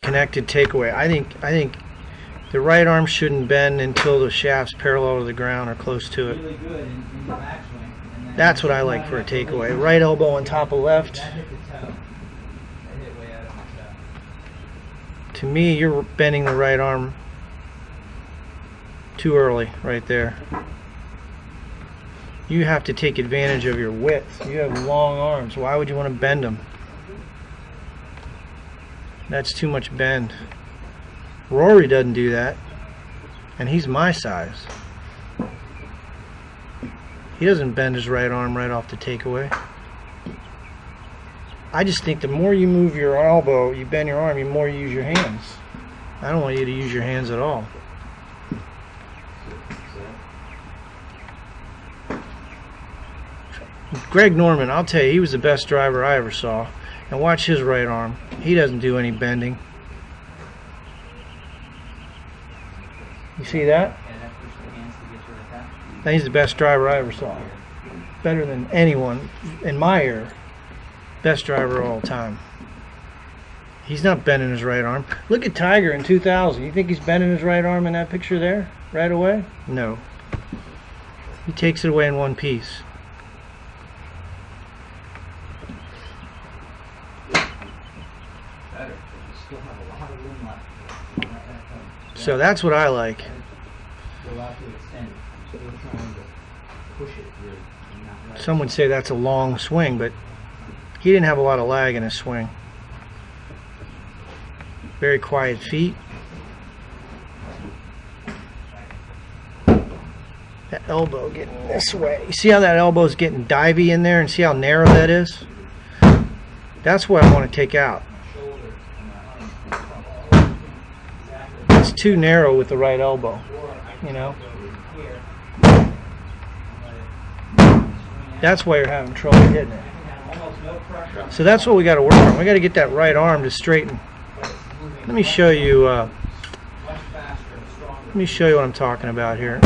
connected takeaway. I think the right arm shouldn't bend until the shaft's parallel to the ground or close to it. That's what I like for a takeaway. Right elbow on top of left. To me, you're bending the right arm too early right there. You have to take advantage of your width. You have long arms. Why would you want to bend them? That's too much bend. Rory doesn't do that, and he's my size. He doesn't bend his right arm right off the takeaway. I just think the more you move your elbow, you bend your arm, the more you use your hands. I don't want you to use your hands at all. Greg Norman, I'll tell you, he was the best driver I ever saw. And watch his right arm. He doesn't do any bending. You see that? And he's the best driver I ever saw. Better than anyone in my era. Best driver of all time. He's not bending his right arm. Look at Tiger in 2000. You think he's bending his right arm in that picture there? Right away? No. He takes it away in one piece. So that's what I like. Some would say that's a long swing, but he didn't have a lot of lag in his swing. Very quiet feet. That elbow getting this way. You see how that elbow's getting divey in there, and see how narrow that is? That's what I want to take out. It's too narrow with the right elbow, you know. That's why you're having trouble getting it. So that's what we got to work on. We got to get that right arm to straighten. Let me show you. Let me show you what I'm talking about here.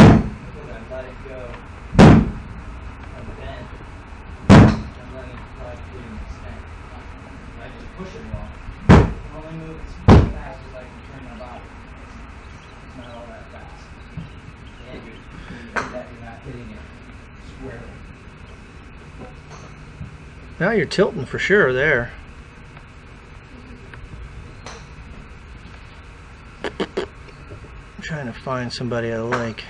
Now you're tilting for sure there. I'm trying to find somebody I like.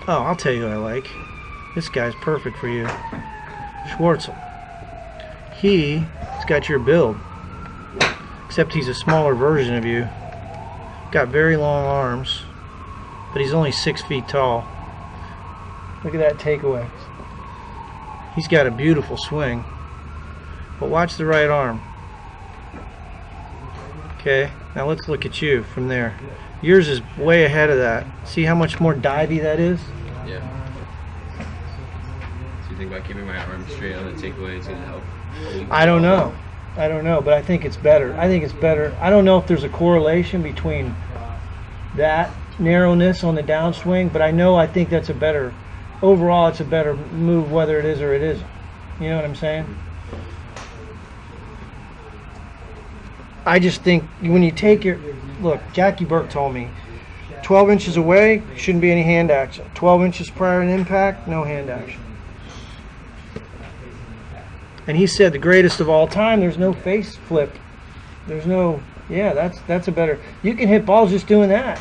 Oh, I'll tell you who I like. This guy's perfect for you. Schwartzel. He's got your build. Except he's a smaller version of you. Got very long arms. But he's only 6 feet tall. Look at that takeaway. He's got a beautiful swing. But watch the right arm. Okay, now let's look at you from there. Yours is way ahead of that. See how much more divey that is? Yeah. So you think by keeping my arm straight on the takeaway is going to help? I don't know. I don't know, but I think it's better. I think it's better. I don't know if there's a correlation between that narrowness on the downswing, but I think that's a better, overall it's a better move whether it is or it isn't. You know what I'm saying? I just think when you take your, look, Jackie Burke told me 12 inches away, shouldn't be any hand action. 12 inches prior to impact, no hand action. And he said the greatest of all time, there's no face flip. There's no, yeah, that's a better, you can hit balls just doing that.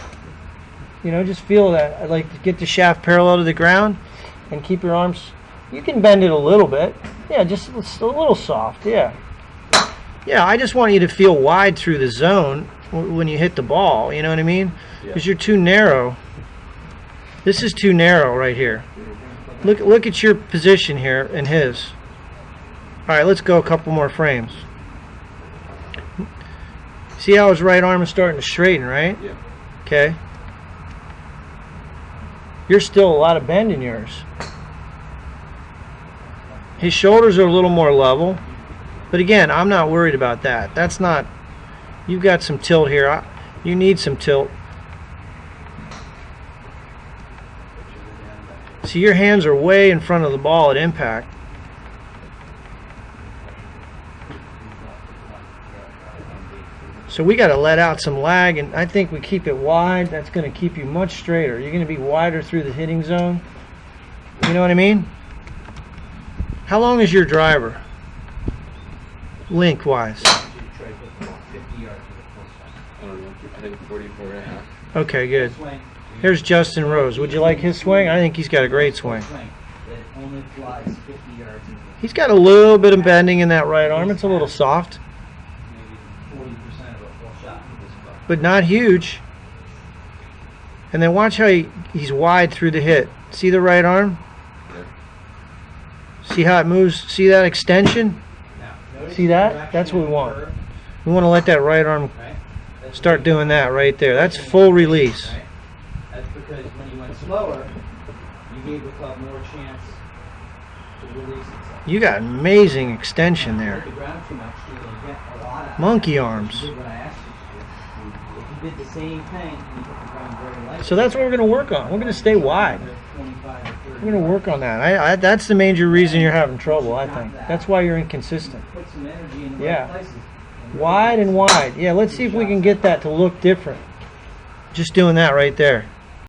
You know, just feel that. I like to get the shaft parallel to the ground and keep your arms, you can bend it a little bit. Yeah, just a little soft, yeah. Yeah, I just want you to feel wide through the zone when you hit the ball, you know what I mean? Because you're too narrow. This is too narrow right here. Look at your position here and his. All right, let's go a couple more frames. See how his right arm is starting to straighten, right? Yeah. Okay. You're still a lot of bend in yours. His shoulders are a little more level. But again, I'm not worried about that. That's not, you've got some tilt here. You need some tilt. See, your hands are way in front of the ball at impact. So we got to let out some lag, and I think we keep it wide. That's going to keep you much straighter. You're going to be wider through the hitting zone. You know what I mean? How long is your driver? Lengthwise. I don't know. I think 44 and a half. Okay, good. Here's Justin Rose. Would you like his swing? I think he's got a great swing. He's got a little bit of bending in that right arm. It's a little soft, but not huge. And then watch how he's wide through the hit. See the right arm? See how it moves? See that extension? See that? That's what we want. We want to let that right arm start doing that right there. That's full release. That's because when you went slower, you gave the club more chance to release itself. You got amazing extension there. If you ground too much, you're going to get a lot out. Monkey arms. You did what I asked you to do. If you did the same thing, you put the ground very light. So that's what we're going to work on. We're going to stay wide. 25 or 30. We're going to work on that. That's the major reason you're having trouble, I think. That's why you're inconsistent. Put some energy in the Yeah. right places. Wide and wide. Yeah, let's see if we can get that to look different. Just doing that right there.